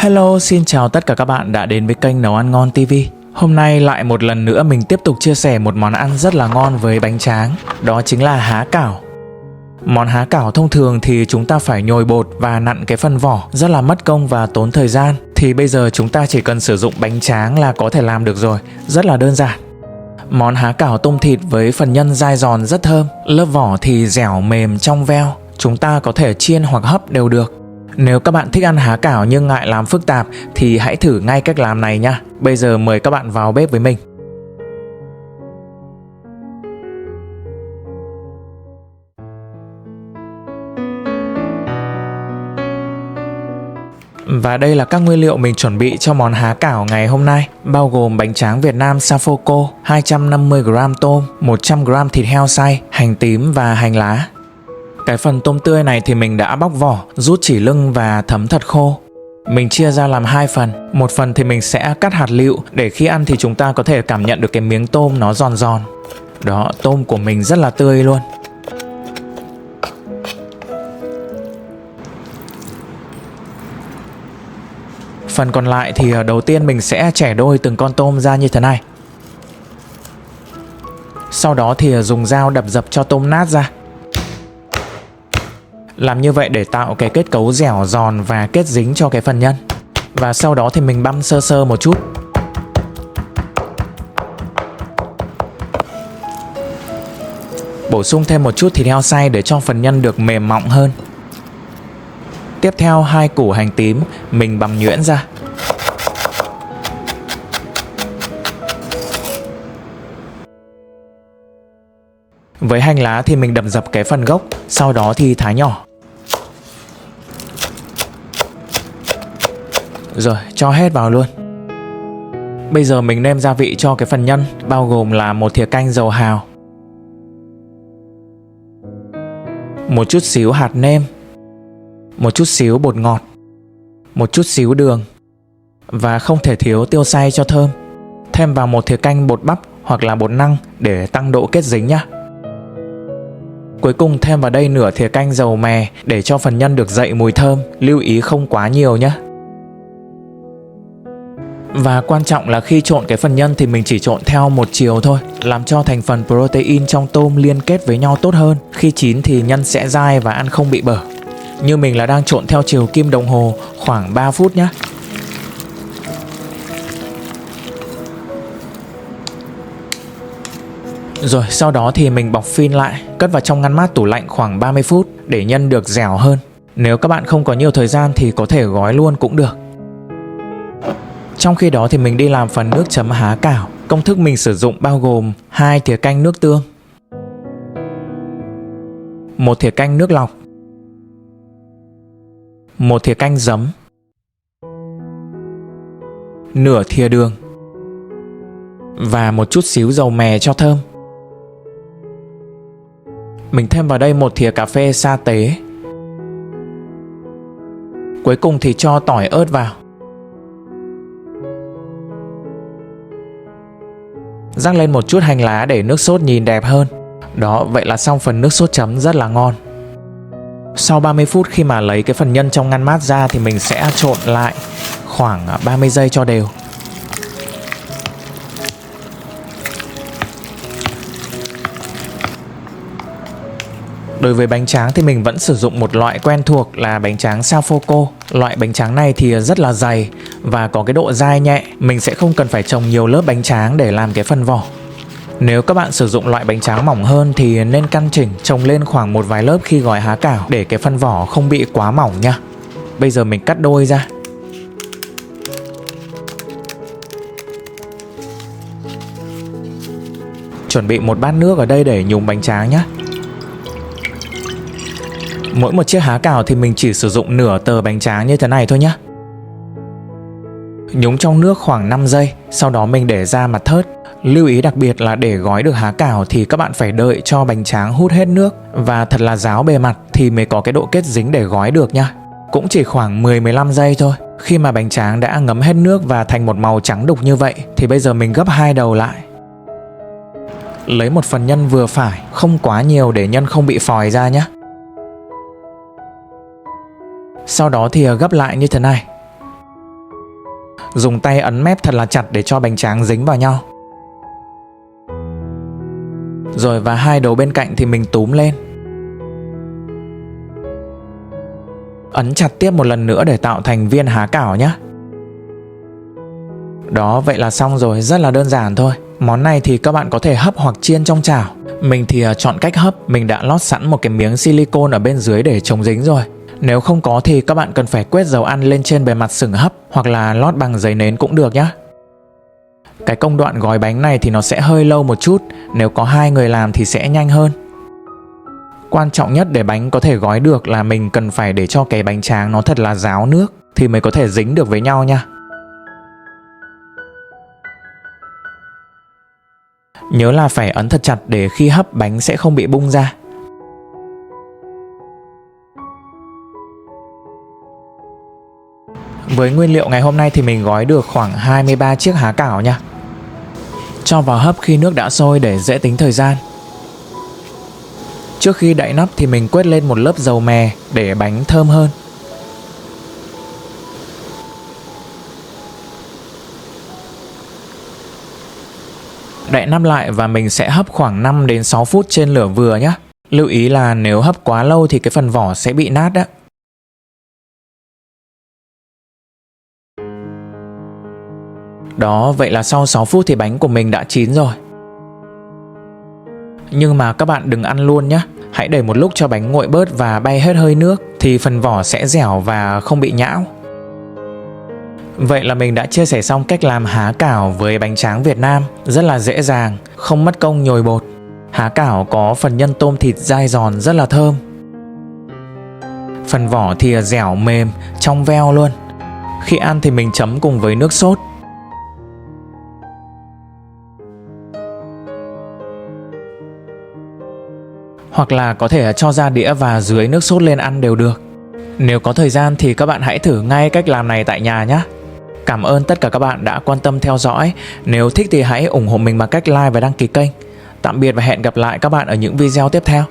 Hello, xin chào tất cả các bạn đã đến với kênh Nấu Ăn Ngon TV. Hôm nay lại một lần nữa mình tiếp tục chia sẻ một món ăn rất là ngon với bánh tráng. Đó chính là há cảo. Món há cảo thông thường thì chúng ta phải nhồi bột và nặn cái phần vỏ, rất là mất công và tốn thời gian. Thì bây giờ chúng ta chỉ cần sử dụng bánh tráng là có thể làm được rồi, rất là đơn giản. Món há cảo tôm thịt với phần nhân dai giòn rất thơm, lớp vỏ thì dẻo mềm trong veo. Chúng ta có thể chiên hoặc hấp đều được. Nếu các bạn thích ăn há cảo nhưng ngại làm phức tạp thì hãy thử ngay cách làm này nha. Bây giờ mời các bạn vào bếp với mình. Và đây là các nguyên liệu mình chuẩn bị cho món há cảo ngày hôm nay, bao gồm bánh tráng Việt Nam Safoco, 250g tôm, 100g thịt heo xay, hành tím và hành lá. Cái phần tôm tươi này thì mình đã bóc vỏ, rút chỉ lưng và thấm thật khô. Mình chia ra làm hai phần. Một phần thì mình sẽ cắt hạt lựu để khi ăn thì chúng ta có thể cảm nhận được cái miếng tôm nó giòn giòn. Đó, tôm của mình rất là tươi luôn. Phần còn lại thì đầu tiên mình sẽ chẻ đôi từng con tôm ra như thế này. Sau đó thì dùng dao đập dập cho tôm nát ra. Làm như vậy để tạo cái kết cấu dẻo giòn và kết dính cho cái phần nhân. Và sau đó thì mình băm sơ sơ một chút. Bổ sung thêm một chút thịt heo xay để cho phần nhân được mềm mọng hơn. Tiếp theo 2 củ hành tím mình bằm nhuyễn ra. Với hành lá thì mình đập dập cái phần gốc, sau đó thì thái nhỏ. Rồi, cho hết vào luôn. Bây giờ mình nêm gia vị cho cái phần nhân, bao gồm là 1 thìa canh dầu hào, một chút xíu hạt nêm, một chút xíu bột ngọt, một chút xíu đường và không thể thiếu tiêu xay cho thơm. Thêm vào 1 thìa canh bột bắp hoặc là bột năng để tăng độ kết dính nhé. Cuối cùng thêm vào đây nửa thìa canh dầu mè để cho phần nhân được dậy mùi thơm, lưu ý không quá nhiều nhé. Và quan trọng là khi trộn cái phần nhân thì mình chỉ trộn theo một chiều thôi, làm cho thành phần protein trong tôm liên kết với nhau tốt hơn. Khi chín thì nhân sẽ dai và ăn không bị bở. Như mình là đang trộn theo chiều kim đồng hồ khoảng 3 phút nhé. Rồi sau đó thì mình bọc phin lại, cất vào trong ngăn mát tủ lạnh khoảng 30 phút để nhân được dẻo hơn. Nếu các bạn không có nhiều thời gian thì có thể gói luôn cũng được. Trong khi đó thì mình đi làm phần nước chấm há cảo. Công thức mình sử dụng bao gồm 2 thìa canh nước tương, 1 thìa canh nước lọc, 1 thìa canh giấm, nửa thìa đường và một chút xíu dầu mè cho thơm. Mình thêm vào đây 1 thìa cà phê sa tế. Cuối cùng thì cho tỏi ớt vào. Rắc lên một chút hành lá để nước sốt nhìn đẹp hơn. Đó, vậy là xong phần nước sốt chấm rất là ngon. Sau 30 phút khi mà lấy cái phần nhân trong ngăn mát ra thì mình sẽ trộn lại khoảng 30 giây cho đều. Đối với bánh tráng thì mình vẫn sử dụng một loại quen thuộc là bánh tráng Safoco. Loại bánh tráng này thì rất là dày và có cái độ dai nhẹ. Mình sẽ không cần phải trồng nhiều lớp bánh tráng để làm cái phần vỏ. Nếu các bạn sử dụng loại bánh tráng mỏng hơn thì nên căn chỉnh trồng lên khoảng một vài lớp khi gói há cảo để cái phần vỏ không bị quá mỏng nha. Bây giờ mình cắt đôi ra. Chuẩn bị một bát nước ở đây để nhúng bánh tráng nhé. Mỗi một chiếc há cảo thì mình chỉ sử dụng nửa tờ bánh tráng như thế này thôi nhé. Nhúng trong nước khoảng 5 giây, sau đó mình để ra mặt thớt. Lưu ý đặc biệt là để gói được há cảo thì các bạn phải đợi cho bánh tráng hút hết nước và thật là ráo bề mặt thì mới có cái độ kết dính để gói được nha. Cũng chỉ khoảng 10-15 giây thôi. Khi mà bánh tráng đã ngấm hết nước và thành một màu trắng đục như vậy thì bây giờ mình gấp 2 đầu lại. Lấy một phần nhân vừa phải, không quá nhiều để nhân không bị phòi ra nhé. Sau đó thì gấp lại như thế này. Dùng tay ấn mép thật là chặt để cho bánh tráng dính vào nhau. Rồi và hai đầu bên cạnh thì mình túm lên. Ấn chặt tiếp một lần nữa để tạo thành viên há cảo nhé. Đó, vậy là xong rồi, rất là đơn giản thôi. Món này thì các bạn có thể hấp hoặc chiên trong chảo. Mình thì chọn cách hấp, mình đã lót sẵn một cái miếng silicone ở bên dưới để chống dính rồi. Nếu không có thì các bạn cần phải quét dầu ăn lên trên bề mặt sừng hấp hoặc là lót bằng giấy nến cũng được nhé. Cái công đoạn gói bánh này thì nó sẽ hơi lâu một chút, nếu có 2 người làm thì sẽ nhanh hơn. Quan trọng nhất để bánh có thể gói được là mình cần phải để cho cái bánh tráng nó thật là ráo nước thì mới có thể dính được với nhau nha. Nhớ là phải ấn thật chặt để khi hấp bánh sẽ không bị bung ra. Với nguyên liệu ngày hôm nay thì mình gói được khoảng 23 chiếc há cảo nha. Cho vào hấp khi nước đã sôi để dễ tính thời gian. Trước khi đậy nắp thì mình quét lên một lớp dầu mè để bánh thơm hơn. Đậy nắp lại và mình sẽ hấp khoảng 5 đến 6 phút trên lửa vừa nhé. Lưu ý là nếu hấp quá lâu thì cái phần vỏ sẽ bị nát đó. Đó, vậy là sau 6 phút thì bánh của mình đã chín rồi. Nhưng mà các bạn đừng ăn luôn nhé. Hãy để một lúc cho bánh nguội bớt và bay hết hơi nước thì phần vỏ sẽ dẻo và không bị nhão. Vậy là mình đã chia sẻ xong cách làm há cảo với bánh tráng Việt Nam. Rất là dễ dàng, không mất công nhồi bột. Há cảo có phần nhân tôm thịt dai giòn rất là thơm. Phần vỏ thì dẻo mềm, trong veo luôn. Khi ăn thì mình chấm cùng với nước sốt. Hoặc là có thể cho ra đĩa và dưới nước sốt lên ăn đều được. Nếu có thời gian thì các bạn hãy thử ngay cách làm này tại nhà nhé. Cảm ơn tất cả các bạn đã quan tâm theo dõi. Nếu thích thì hãy ủng hộ mình bằng cách like và đăng ký kênh. Tạm biệt và hẹn gặp lại các bạn ở những video tiếp theo.